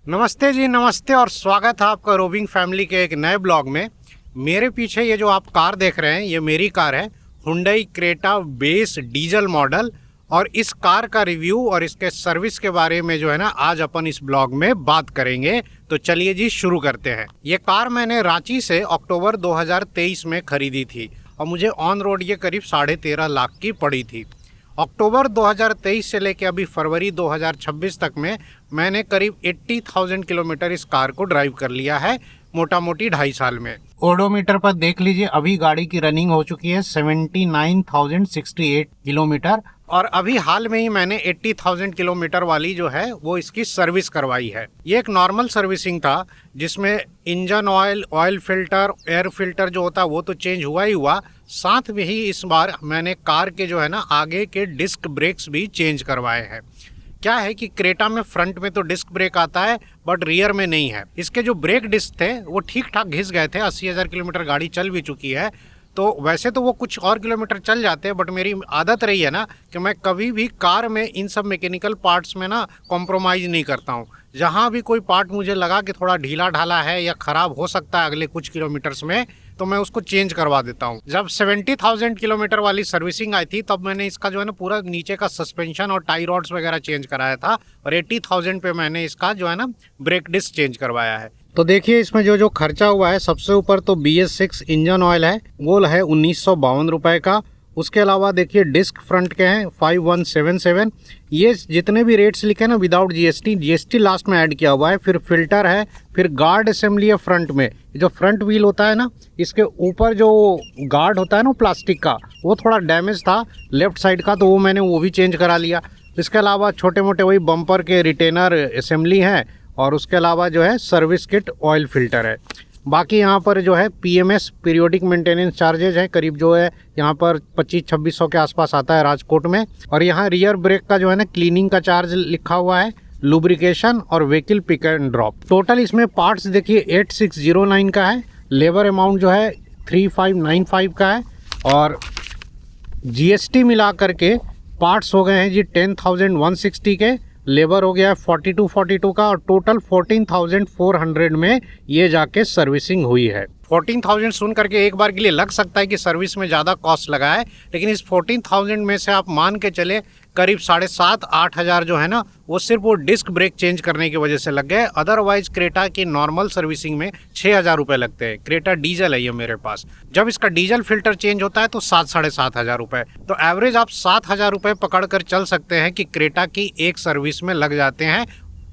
नमस्ते जी, नमस्ते और स्वागत है आपका रोविंग फैमिली के एक नए ब्लॉग में। मेरे पीछे ये जो आप कार देख रहे हैं ये मेरी कार है, Hyundai Creta base diesel model. और इस कार का रिव्यू और इसके सर्विस के बारे में जो है ना आज अपन इस ब्लॉग में बात करेंगे। तो चलिए जी शुरू करते हैं। ये कार मैंने रांची से अक्टूबर 2023 में खरीदी थी और मुझे ऑन रोड ये करीब 13.5 लाख की पड़ी थी। अक्टूबर 2023 से लेके अभी फरवरी 2026 तक में मैंने करीब 80,000 किलोमीटर इस कार को ड्राइव कर लिया है, मोटा मोटी 2.5 साल में। ओडोमीटर पर देख लीजिए, अभी गाड़ी की रनिंग हो चुकी है 79,068 किलोमीटर। और अभी हाल में ही मैंने 80,000 किलोमीटर वाली जो है वो इसकी सर्विस करवाई है। ये एक नॉर्मल सर्विसिंग था जिसमें engine oil, oil filter, air filter जो होता है वो तो चेंज हुआ ही हुआ, साथ में ही इस बार मैंने कार के जो है ना आगे के डिस्क ब्रेक्स भी चेंज करवाए हैं। क्या है कि क्रेटा में फ्रंट में तो डिस्क ब्रेक आता है बट रियर में नहीं है। इसके जो ब्रेक डिस्क थे वो ठीक ठाक घिस गए थे। 80,000 किलोमीटर गाड़ी चल भी चुकी है तो वैसे तो वो कुछ और किलोमीटर चल जाते हैं, बट मेरी आदत रही है ना कि मैं कभी भी कार में इन सब मैकेनिकल पार्ट्स में ना कॉम्प्रोमाइज़ नहीं करता हूँ। जहाँ भी कोई पार्ट मुझे लगा कि थोड़ा ढीला ढाला है या ख़राब हो सकता है अगले कुछ किलोमीटर्स में, तो मैं उसको चेंज करवा देता हूँ। जब 70,000 किलोमीटर वाली सर्विसिंग आई थी तब मैंने इसका जो है ना पूरा नीचे का सस्पेंशन और टाई रॉड्स वगैरह चेंज कराया था, और 80,000 पे मैंने इसका जो है ना ब्रेक डिस्क चेंज करवाया है। तो देखिए इसमें जो जो खर्चा हुआ है, सबसे ऊपर तो BS6 इंजन ऑयल है, वो है 1952 रुपये का। उसके अलावा देखिए डिस्क फ्रंट के हैं 5177। ये जितने भी रेट्स लिखे हैं ना विदाउट जीएसटी लास्ट में ऐड किया हुआ है। फिर फिल्टर है, फिर गार्ड असेंबली है फ्रंट में। जो फ्रंट व्हील होता है ना, इसके ऊपर जो गार्ड होता है ना प्लास्टिक का, वो थोड़ा डैमेज था लेफ्ट साइड का, तो वो मैंने वो भी चेंज करा लिया। इसके अलावा छोटे मोटे वही बम्पर के रिटेनर असेंबली हैं, और उसके अलावा जो है सर्विस किट, ऑयल फिल्टर है। बाकी यहाँ पर जो है PMS पीरियोडिक मेंटेनेंस चार्जेज है, करीब जो है यहाँ पर 25-2600 के आसपास आता है राजकोट में। और यहाँ रियर ब्रेक का जो है ना क्लीनिंग का चार्ज लिखा हुआ है, लुब्रिकेशन और vehicle pick and drop. Total इसमें पार्ट्स देखिए 8609 का है, लेबर अमाउंट जो है 3595 का है, और GST मिला करके पार्ट्स हो गए हैं जी 10,160 के, लेबर हो गया है 4242 का, और टोटल 14,400 में ये जाके सर्विसिंग हुई है। 14,000 सुन करके एक बार के लिए लग सकता है कि सर्विस में ज़्यादा कॉस्ट लगा है, लेकिन इस 14,000 में से आप मान के चले करीब 7,500-8 हज़ार जो है ना वो सिर्फ वो डिस्क ब्रेक चेंज करने की वजह से लग गए। अदरवाइज क्रेटा की नॉर्मल सर्विसिंग में 6,000 रुपये लगते हैं। क्रेटा डीजल है ये मेरे पास। जब इसका डीजल फिल्टर चेंज होता है तो 7-7,500 रुपये। तो एवरेज आप 7,000 रुपये पकड़ कर चल सकते हैं कि क्रेटा की एक सर्विस में लग जाते हैं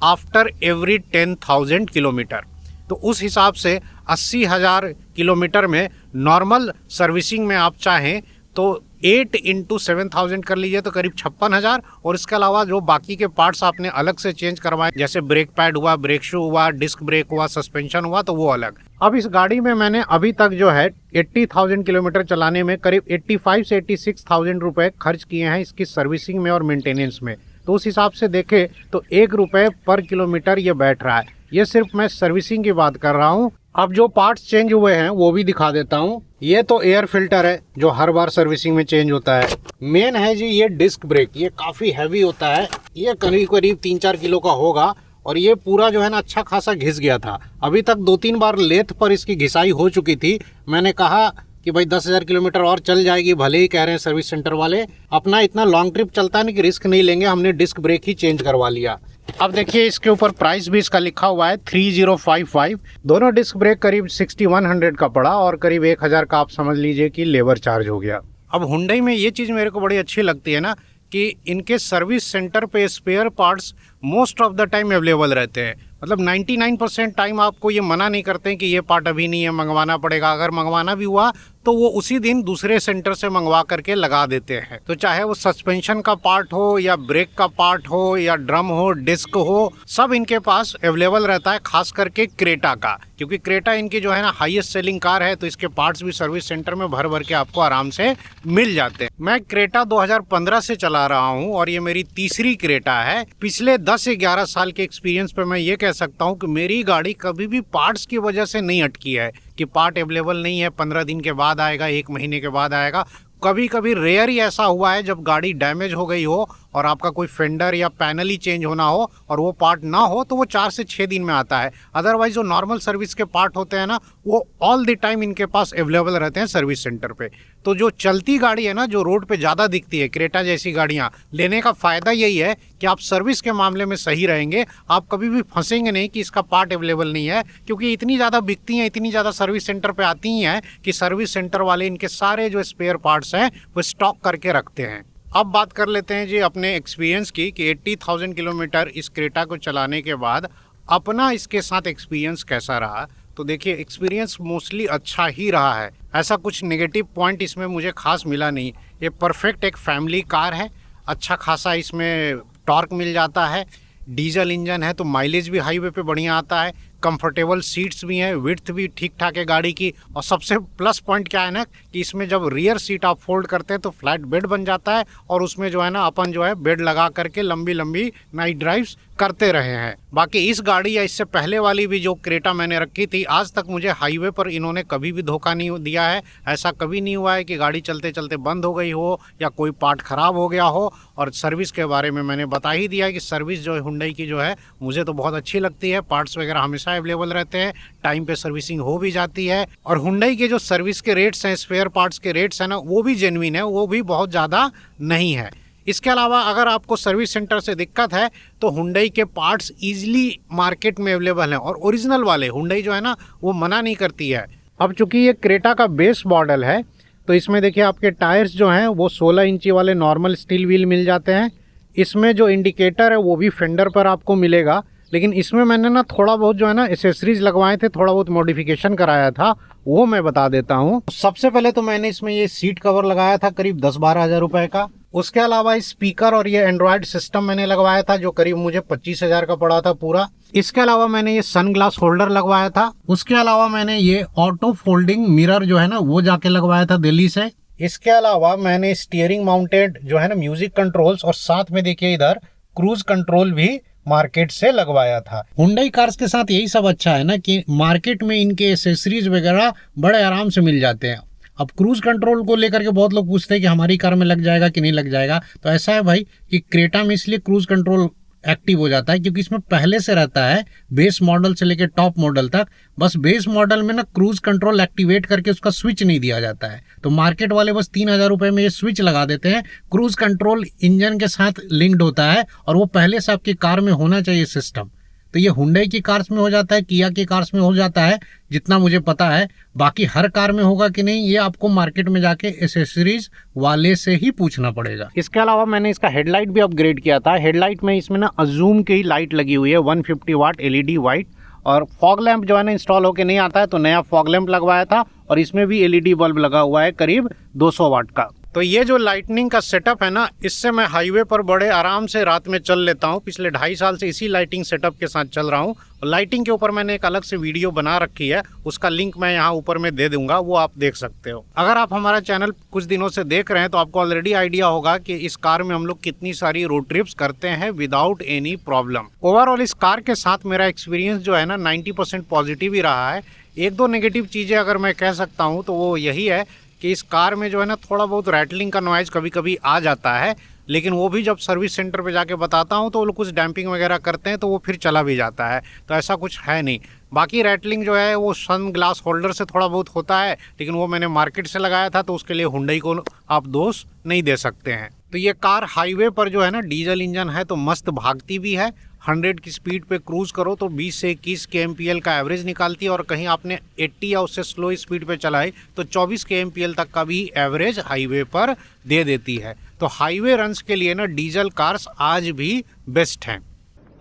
आफ्टर एवरी 10,000 किलोमीटर। तो उस हिसाब से 80,000 किलोमीटर में नॉर्मल सर्विसिंग में आप चाहें तो 8 × 7,000 कर लीजिए तो करीब 56,000। और इसके अलावा जो बाकी के पार्ट्स आपने अलग से चेंज करवाए, जैसे ब्रेक पैड हुआ, ब्रेक शू हुआ, डिस्क ब्रेक हुआ, सस्पेंशन हुआ, तो वो अलग। अब इस गाड़ी में मैंने अभी तक जो है 80,000 किलोमीटर चलाने में करीब 85 से 86,000 रुपये खर्च किए हैं इसकी सर्विसिंग में और मेंटेनेंस में। तो उस हिसाब से देखें तो 1 रुपये पर किलोमीटर ये बैठ रहा है। ये सिर्फ मैं सर्विसिंग की बात कर रहा हूँ। अब जो पार्ट्स चेंज हुए हैं वो भी दिखा देता हूँ। ये तो एयर फिल्टर है जो हर बार सर्विसिंग में चेंज होता है। मेन है जी ये डिस्क ब्रेक, ये काफ़ी हैवी होता है, ये करीब 3-4 किलो का होगा, और ये पूरा जो है ना अच्छा खासा घिस गया था। अभी तक 2-3 बार लेथ पर इसकी घिसाई हो चुकी थी। मैंने कहा कि भाई 10,000 किलोमीटर और चल जाएगी, भले ही कह रहे हैं सर्विस सेंटर वाले, अपना इतना लॉन्ग ट्रिप चलता है ना कि रिस्क नहीं लेंगे, हमने डिस्क ब्रेक ही चेंज करवा लिया। अब देखिए इसके ऊपर प्राइस भी इसका लिखा हुआ है 3055। दोनों डिस्क ब्रेक करीब 6100 का पड़ा, और करीब 1,000 का आप समझ लीजिए कि लेबर चार्ज हो गया। अब हुंडई में ये चीज़ मेरे को बड़ी अच्छी लगती है ना कि इनके सर्विस सेंटर पे spare parts most of the time available रहते हैं। मतलब 99% टाइम आपको ये मना नहीं करते हैं कि ये पार्ट अभी नहीं है, मंगवाना पड़ेगा। अगर मंगवाना भी हुआ तो वो उसी दिन दूसरे सेंटर से मंगवा करके लगा देते हैं। तो चाहे वो सस्पेंशन का पार्ट हो या ब्रेक का पार्ट हो या ड्रम हो, डिस्क हो, सब इनके पास अवेलेबल रहता है, खास करके क्रेटा का, क्योंकि क्रेटा इनकी जो है ना हाईएस्ट सेलिंग कार है, तो इसके पार्ट्स भी सर्विस सेंटर में भर भर के आपको आराम से मिल जाते हैं। मैं क्रेटा 2015 से चला रहा हूँ और ये मेरी तीसरी क्रेटा है। पिछले 10 से 11 साल के एक्सपीरियंस पे मैं ये कह सकता हूँ कि मेरी गाड़ी कभी भी पार्ट्स की वजह से नहीं अटकी है कि पार्ट अवेलेबल नहीं है, 15 दिन के बाद आएगा, 1 महीने के बाद आएगा। कभी कभी रेयर ही ऐसा हुआ है जब गाड़ी डैमेज हो गई हो और आपका कोई फेंडर या पैनल ही चेंज होना हो और वो पार्ट ना हो तो वो 4 से 6 दिन में आता है। अदरवाइज जो नॉर्मल सर्विस के पार्ट होते हैं ना, वो ऑल द टाइम इनके पास अवेलेबल रहते हैं सर्विस सेंटर पे। तो जो चलती गाड़ी है ना, जो रोड पे ज़्यादा दिखती है, क्रेटा जैसी गाड़ियाँ लेने का फ़ायदा यही है कि आप सर्विस के मामले में सही रहेंगे। आप कभी भी फंसेंगे नहीं कि इसका पार्ट अवेलेबल नहीं है, क्योंकि इतनी ज़्यादा बिकती हैं, इतनी ज़्यादा सर्विस सेंटर पे आती ही हैं कि सर्विस सेंटर वाले इनके सारे जो स्पेयर पार्ट्स हैं वो स्टॉक करके रखते हैं। अब बात कर लेते हैं जी अपने एक्सपीरियंस की कि 80,000 किलोमीटर इस क्रेटा को चलाने के बाद अपना इसके साथ एक्सपीरियंस कैसा रहा। तो देखिए, एक्सपीरियंस मोस्टली अच्छा ही रहा है। ऐसा कुछ नेगेटिव पॉइंट इसमें मुझे खास मिला नहीं। ये परफेक्ट एक फैमिली कार है। अच्छा खासा इसमें टॉर्क मिल जाता है। डीजल इंजन है तो माइलेज भी हाईवे पे बढ़िया आता है। कंफर्टेबल सीट्स भी हैं, विड्थ भी ठीक ठाक है गाड़ी की। और सबसे प्लस पॉइंट क्या है ना कि इसमें जब रियर सीट आप फोल्ड करते हैं तो फ्लैट बेड बन जाता है और उसमें जो है ना अपन जो है बेड लगा करके लंबी लंबी नाइट ड्राइव्स करते रहे हैं। बाकी इस गाड़ी या इससे पहले वाली भी जो क्रेटा मैंने रखी थी, आज तक मुझे हाईवे पर इन्होंने कभी भी धोखा नहीं दिया है। ऐसा कभी नहीं हुआ है कि गाड़ी चलते चलते बंद हो गई हो या कोई पार्ट ख़राब हो गया हो। और सर्विस के बारे में मैंने बता ही दिया कि सर्विस जो है हुंडई की जो है मुझे तो बहुत अच्छी लगती है। पार्ट्स वगैरह हमेशा अवेलेबल रहते हैं, टाइम पे सर्विसिंग हो भी जाती है। और हुंडई के जो सर्विस के रेट्स हैं, स्पेयर पार्ट्स के रेट्स हैं ना, वो भी जेन्युइन है, वो भी बहुत ज़्यादा नहीं है। इसके अलावा अगर आपको सर्विस सेंटर से दिक्कत है तो हुंडई के पार्ट्स ईजिली मार्केट में अवेलेबल हैं और ओरिजिनल वाले हुंडई जो है ना वो मना नहीं करती है। अब चूंकि ये क्रेटा का बेस मॉडल है तो इसमें देखिए आपके टायर्स जो हैं वो 16 इंची वाले नॉर्मल स्टील व्हील मिल जाते हैं। इसमें जो इंडिकेटर है वो भी फेंडर पर आपको मिलेगा, लेकिन इसमें मैंने ना थोड़ा बहुत जो है ना एसेसरीज लगवाए थे, थोड़ा बहुत मॉडिफिकेशन कराया था, वो मैं बता देता हूँ। सबसे पहले तो मैंने इसमें ये सीट कवर लगाया था करीब 10-12 हज़ार रुपए का। उसके अलावा स्पीकर और ये एंड्रॉयड सिस्टम मैंने लगवाया था जो करीब मुझे 25,000 का पड़ा था पूरा। इसके अलावा मैंने ये सन ग्लास होल्डर लगवाया था। उसके अलावा मैंने ये ऑटो फोल्डिंग मिरर जो है ना वो जाके लगवाया था दिल्ली से। इसके अलावा मैंने स्टीयरिंग माउंटेड जो है ना म्यूजिक कंट्रोल्स और साथ में देखिए इधर क्रूज कंट्रोल भी मार्केट से लगवाया था। हुंडई कार्स के साथ यही सब अच्छा है ना कि मार्केट में इनके एसेसरीज वगैरह बड़े आराम से मिल जाते हैं। अब क्रूज कंट्रोल को लेकर के बहुत लोग पूछते हैं कि हमारी कार में लग जाएगा कि नहीं लग जाएगा। तो ऐसा है भाई कि क्रेटा में इसलिए क्रूज कंट्रोल एक्टिव हो जाता है क्योंकि इसमें पहले से रहता है बेस मॉडल से लेकर टॉप मॉडल तक। बस बेस मॉडल में ना क्रूज कंट्रोल एक्टिवेट करके उसका स्विच नहीं दिया जाता है, तो मार्केट वाले बस 3,000 रुपए में ये स्विच लगा देते हैं। क्रूज कंट्रोल इंजन के साथ लिंक्ड होता है और वो पहले से आपकी कार में होना चाहिए सिस्टम। तो ये हुंडई की कार्स में हो जाता है, किया की कार्स में हो जाता है, जितना मुझे पता है। बाकी हर कार में होगा कि नहीं ये आपको मार्केट में जाके एसेसरीज वाले से ही पूछना पड़ेगा। इसके अलावा मैंने इसका हेडलाइट भी अपग्रेड किया था। हेडलाइट में इसमें ना अजूम की लाइट लगी हुई है 150 वाट LED वाइट, और फॉग लैंप जो है ना इंस्टॉल होके नहीं आता है तो नया फॉग लैंप लगवाया था और इसमें भी LED बल्ब लगा हुआ है करीब 200 वाट का। तो ये जो लाइटनिंग का सेटअप है ना, इससे मैं हाईवे पर बड़े आराम से रात में चल लेता हूँ। पिछले 2.5 साल से इसी लाइटिंग सेटअप के साथ चल रहा हूँ। लाइटिंग के ऊपर मैंने एक अलग से वीडियो बना रखी है, उसका लिंक मैं यहाँ ऊपर में दे दूंगा, वो आप देख सकते हो। अगर आप हमारा चैनल कुछ दिनों से देख रहे हैं तो आपको ऑलरेडी आइडिया होगा कि इस कार में हम लोग कितनी सारी रोड ट्रिप्स करते हैं विदाउट एनी प्रॉब्लम। ओवरऑल इस कार के साथ मेरा एक्सपीरियंस जो है ना 90% पॉजिटिव ही रहा है। 1-2 नेगेटिव चीज़ें अगर मैं कह सकता हूँ तो वो यही है कि इस कार में जो है ना थोड़ा बहुत रैटलिंग का नॉइज़ कभी कभी आ जाता है, लेकिन वो भी जब सर्विस सेंटर पे जाके बताता हूँ तो वो लोग कुछ डैम्पिंग वगैरह करते हैं तो वो फिर चला भी जाता है। तो ऐसा कुछ है नहीं। बाकी रैटलिंग जो है वो सन ग्लास होल्डर से थोड़ा बहुत होता है, लेकिन वो मैंने मार्केट से लगाया था तो उसके लिए हुंडई को आप दोष नहीं दे सकते हैं। तो ये कार हाईवे पर जो है ना डीजल इंजन है तो मस्त भागती भी है। 100 की स्पीड पे क्रूज करो तो 20 से 21 kmpl का एवरेज निकालती है, और कहीं आपने 80 या उससे स्लो स्पीड पे चलाई तो 24 kmpl तक का भी एवरेज हाईवे पर दे देती है। तो हाईवे रन्स के लिए ना डीजल कार्स आज भी बेस्ट हैं।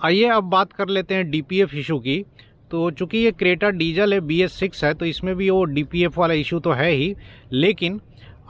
आइए अब बात कर लेते हैं DPF इशू की। तो चूंकि ये क्रेटा डीजल है, BS6 है, तो इसमें भी वो DPF वाला इशू तो है ही, लेकिन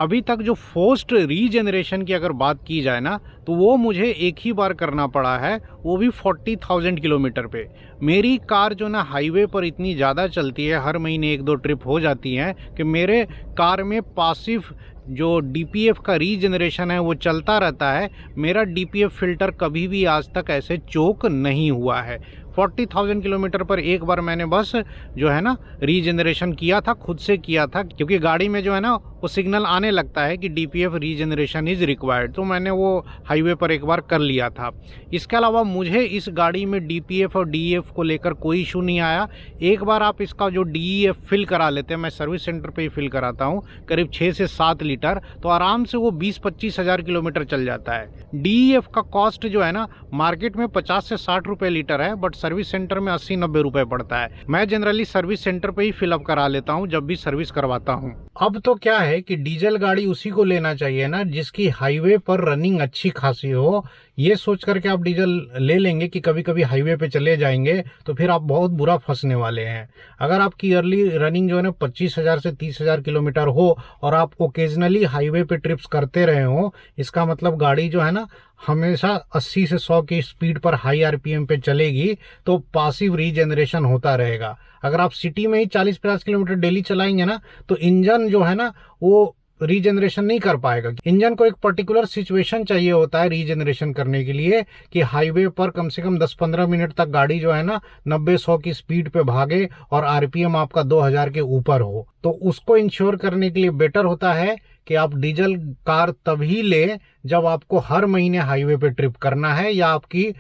अभी तक जो फोर्स्ड रीजनरेशन की अगर बात की जाए ना तो वो मुझे एक ही बार करना पड़ा है, वो भी 40,000 किलोमीटर पे। मेरी कार जो ना हाईवे पर इतनी ज़्यादा चलती है, हर महीने 1-2 ट्रिप हो जाती हैं कि मेरे कार में पासिव जो DPF का रीजनरेशन है वो चलता रहता है। मेरा DPF फिल्टर कभी भी आज तक ऐसे चोक नहीं हुआ है। 40,000 किलोमीटर पर एक बार मैंने बस जो है ना रीजनरेशन किया था, खुद से किया था, क्योंकि गाड़ी में जो है ना वो सिग्नल आने लगता है कि DPF रीजनरेशन इज़ रिक्वायर्ड। तो मैंने वो हाईवे पर एक बार कर लिया था। इसके अलावा मुझे इस गाड़ी में DPF और DEF को लेकर कोई इशू नहीं आया। एक बार आप इसका जो DEF फिल करा लेते हैं, मैं सर्विस सेंटर पे ही फिल कराता हूँ, करीब 6 से 7 लीटर, तो आराम से वो 20-25 हज़ार किलोमीटर चल जाता है। DEF का कॉस्ट जो है ना, मार्केट में 50 से 60 रुपये लीटर है, बट सर्विस सेंटर में 80-90 रुपये पड़ता है। मैं जनरली सर्विस सेंटर पे ही फिलअप करा लेता हूँ जब भी सर्विस करवाता हूँ। अब तो क्या है कि डीजल गाड़ी उसी को लेना चाहिए ना जिसकी हाईवे पर रनिंग अच्छी खासी हो। ये सोच करके आप डीजल ले लेंगे कि कभी कभी हाईवे पे चले जाएंगे तो फिर आप बहुत बुरा फंसने वाले हैं। अगर आपकी ईयरली रनिंग जो है ना 25,000 से 30,000 किलोमीटर हो और आप ओकेजनली हाईवे पे ट्रिप्स करते रहे हो, इसका मतलब गाड़ी जो है ना हमेशा 80 से 100 की स्पीड पर हाई RPM पे चलेगी, तो पासिव रीजनरेशन होता रहेगा। अगर आप सिटी में ही 40-50 किलोमीटर डेली चलाएंगे ना, तो इंजन जो है ना वो रीजनरेशन नहीं कर पाएगा। इंजन को एक पर्टिकुलर सिचुएशन चाहिए होता है रीजनरेशन करने के लिए कि हाईवे पर कम से कम 10-15 मिनट तक गाड़ी जो है ना 90-100 की स्पीड पे भागे और RPM आपका 2000 के ऊपर हो। तो उसको इंश्योर करने के लिए बेटर होता है कि आप डीजल कार तभी ले जब आपको हर महीने हाईवे पे ट्रिप करना है या आपकी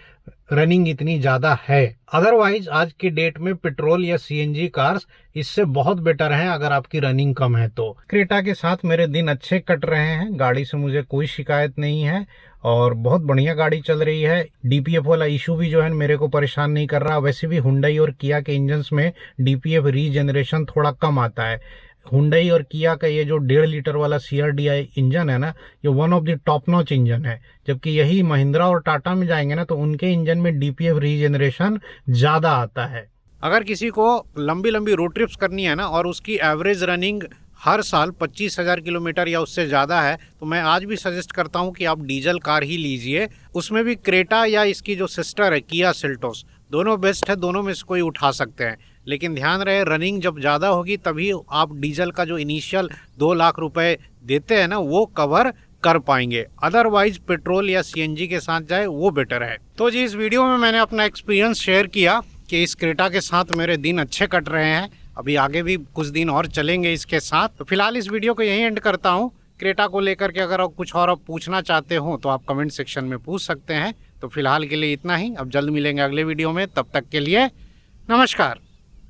रनिंग इतनी ज्यादा है। अदरवाइज आज की डेट में पेट्रोल या CNG कार्स इससे बहुत बेटर हैं अगर आपकी रनिंग कम है तो। क्रेटा के साथ मेरे दिन अच्छे कट रहे हैं, गाड़ी से मुझे कोई शिकायत नहीं है और बहुत बढ़िया गाड़ी चल रही है। DPF वाला इशू भी जो है मेरे को परेशान नहीं कर रहा। वैसे भी हुंडई और किया के इंजन्स में DPF रीजनरेशन थोड़ा कम आता है। हुंडई और किया का ये जो 1.5 लीटर वाला CRDI इंजन है ना, ये one of the top notch engine है। जबकि यही महिंद्रा और टाटा में जाएंगे ना तो उनके इंजन में DPF रीजनरेशन ज़्यादा आता है। अगर किसी को लंबी लंबी रोड ट्रिप्स करनी है ना और उसकी एवरेज रनिंग हर साल 25,000 किलोमीटर या उससे ज़्यादा है, तो मैं आज भी सजेस्ट करता हूँ कि आप डीजल कार ही लीजिए। उसमें भी क्रेटा या इसकी जो सिस्टर है किया सेल्टोस, दोनों बेस्ट है, दोनों में से कोई उठा सकते हैं। लेकिन ध्यान रहे रनिंग जब ज़्यादा होगी तभी आप डीजल का जो इनिशियल 2 लाख रुपए देते हैं ना वो कवर कर पाएंगे। अदरवाइज पेट्रोल या CNG के साथ जाए वो बेटर है। तो जी इस वीडियो में मैंने अपना एक्सपीरियंस शेयर किया कि इस क्रेटा के साथ मेरे दिन अच्छे कट रहे हैं। अभी आगे भी कुछ दिन और चलेंगे इसके साथ। तो फिलहाल इस वीडियो को यहीं एंड करता हूँ। क्रेटा को लेकर के अगर आप कुछ और पूछना चाहते हो तो आप कमेंट सेक्शन में पूछ सकते हैं। तो फिलहाल के लिए इतना ही, अब जल्द मिलेंगे अगले वीडियो में, तब तक के लिए नमस्कार।